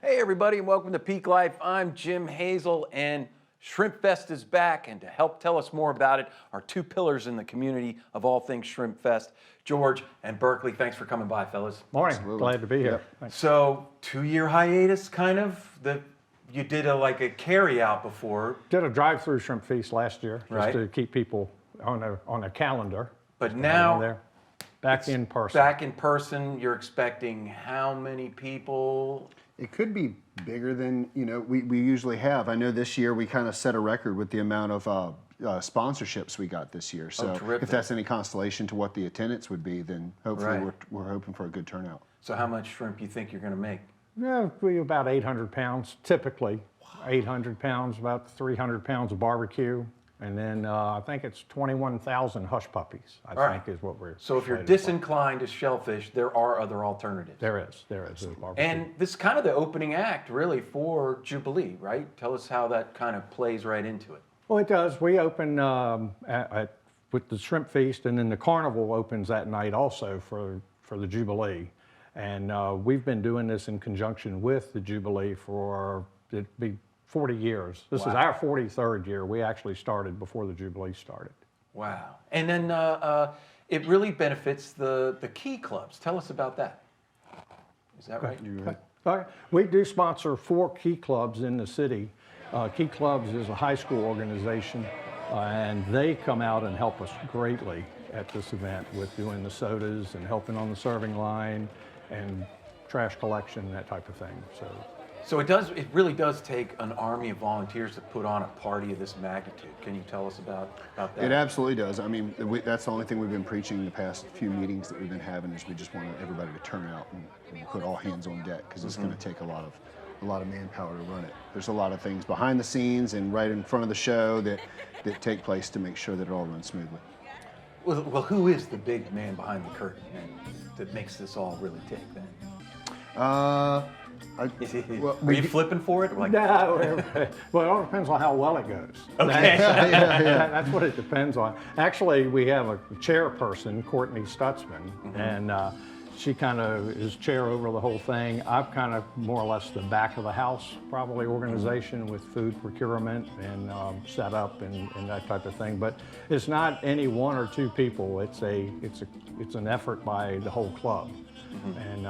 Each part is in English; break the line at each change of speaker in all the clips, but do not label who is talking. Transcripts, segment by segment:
Hey everybody, and welcome to Peake Life. I'm Jim Hazel, and Shrimp Fest is back, and to help tell us more about it are two pillars in the community of all things Shrimp Fest, George and Berkley. Thanks for coming by, fellas.
Morning.
Absolutely.
Glad to be here.
Yep.
So, 2-year hiatus, kind of. You did a carry out before,
Did a drive-through shrimp feast last year just
Right.
to keep people on a calendar.
but
Just
now
there. Back in person.
Back in person. You're expecting how many people?
It could be bigger than we usually have. I know this year we kind of set a record with the amount of sponsorships we got this year. So
terrific.
if that's any consolation to what the attendance would be, then hopefully
Right.
we're hoping for a good turnout.
So how much shrimp you think you're going to make?
Yeah, we about 800 pounds, typically. 800 pounds, about 300 pounds of barbecue. And then I think it's 21,000 hush puppies, I
All right.
think is what we're
So if you're
slated for.
disinclined to shellfish, there are other alternatives.
There is there's barbecue.
And this is kind of the opening act, really, for Jubilee, right? Tell us how that kind of plays right into it.
Well, it does. We open with the shrimp feast, and then the carnival opens that night also for the Jubilee. And we've been doing this in conjunction with the Jubilee for it'd be 40 years. This is
Wow.
our 43rd year. We actually started before the Jubilee started.
Wow. And then it really benefits the key clubs. Tell us about that. Is that right?
All right. We do sponsor 4 key clubs in the city. Key Clubs is a high school organization, and they come out and help us greatly at this event with doing the sodas and helping on the serving line and trash collection, that type of thing.
So it really does take an army of volunteers to put on a party of this magnitude. Can you tell us about that?
It absolutely does. I mean, that's the only thing we've been preaching the past few meetings that we've been having is we just want everybody to turn out and put all hands on deck because it's going to take a lot of manpower to run it. There's a lot of things behind the scenes and right in front of the show that take place to make sure that it all runs smoothly.
Well, who is the big man behind the curtain that makes this all really tick then? Are you flipping for it? Like,
No, well, it all depends on how well it goes.
Okay.
That's what it depends on. Actually, we have a chairperson, Courtney Stutzman, and she kind of is chair over the whole thing. I'm kind of more or less the back of the house, probably organization with food procurement and setup and that type of thing. But it's not any 1 or 2 people. It's an effort by the whole club. And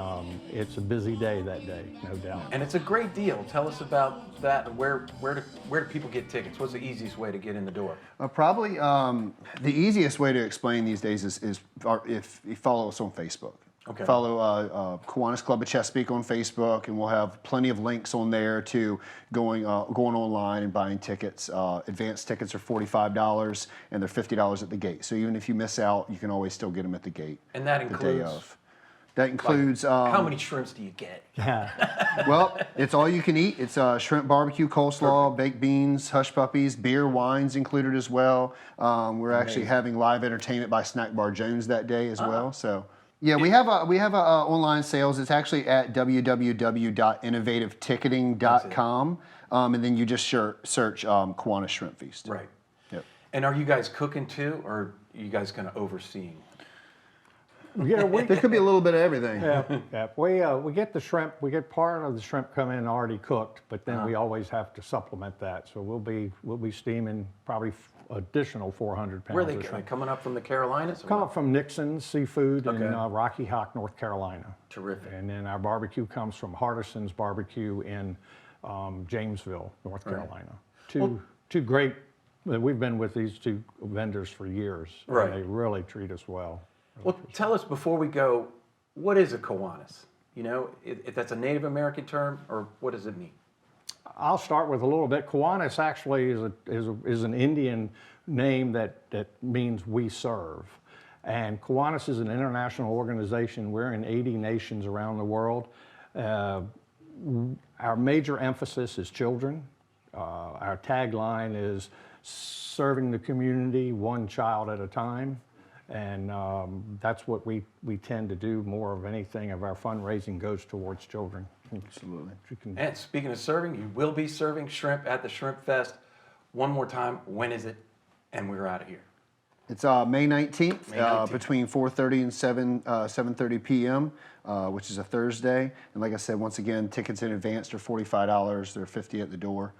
it's a busy day that day, no doubt.
And it's a great deal. Tell us about that. Where do people get tickets? What's the easiest way to get in the door?
Probably the easiest way to explain these days is if you follow us on Facebook.
Okay.
Follow Kiwanis Club of Chesapeake on Facebook, and we'll have plenty of links on there to going online and buying tickets. Advanced tickets are $45, and they're $50 at the gate. So even if you miss out, you can always still get them at the gate.
And that
the
includes?
day of. That includes.
How many shrimps do you get?
Well, it's all you can eat. It's shrimp barbecue, coleslaw, baked beans, hush puppies, beer, wines included as well. We're actually having live entertainment by Snack Bar Jones that day as well. So. Yeah, we have a online sales. It's actually at www.innovativeticketing.com, and then you just search Kiwanis Shrimp Feast.
Right.
Yep.
And are you guys cooking too, or are you guys kind of overseeing?
Yeah,
There could be a little bit of everything.
yeah. We get the shrimp. We get part of the shrimp come in already cooked, but then we always have to supplement that. So we'll be steaming probably additional 400 pounds.
Where are they
of shrimp.
coming up from the Carolinas? or
Come
what?
up from Nixon's Seafood in
Okay.
Rocky Hawk, North Carolina.
Terrific.
And then our barbecue comes from Hardison's Barbecue in Jamesville, North Carolina. Two great. We've been with these 2 vendors for years.
Right.
And they really treat us well.
Well, tell us before we go, what is a Kiwanis? You know, if that's a Native American term, or what does it mean?
I'll start with a little bit. Kiwanis actually is an Indian name that means we serve. And Kiwanis is an international organization. We're in 80 nations around the world. Our major emphasis is children. Our tagline is serving the community 1 child at a time. And that's what we tend to do more of anything of our fundraising goes towards children.
Absolutely.
And speaking of serving, you will be serving shrimp at the Shrimp Fest. One more time, when is it? And we're out of here.
It's May 19th,
May 19th.
between 4:30 and 7:30 p.m., which is a Thursday. And like I said, once again, tickets in advance are $45. They're $50 at the door.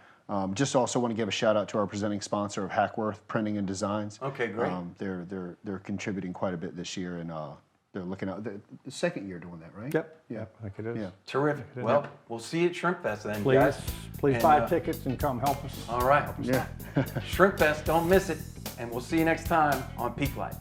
Just also want to give a shout out to our presenting sponsor of Hackworth Printing and Designs.
Okay, great.
They're contributing quite a bit this year, and they're looking out. The second year doing that, right?
Yep.
Yeah.
I think it is.
Yeah.
Terrific. Well, we'll see you at Shrimp Fest then,
Please,
guys.
please
And,
buy tickets and come help us.
All right.
Yeah.
Shrimp Fest, don't miss it. And we'll see you next time on Peake Life.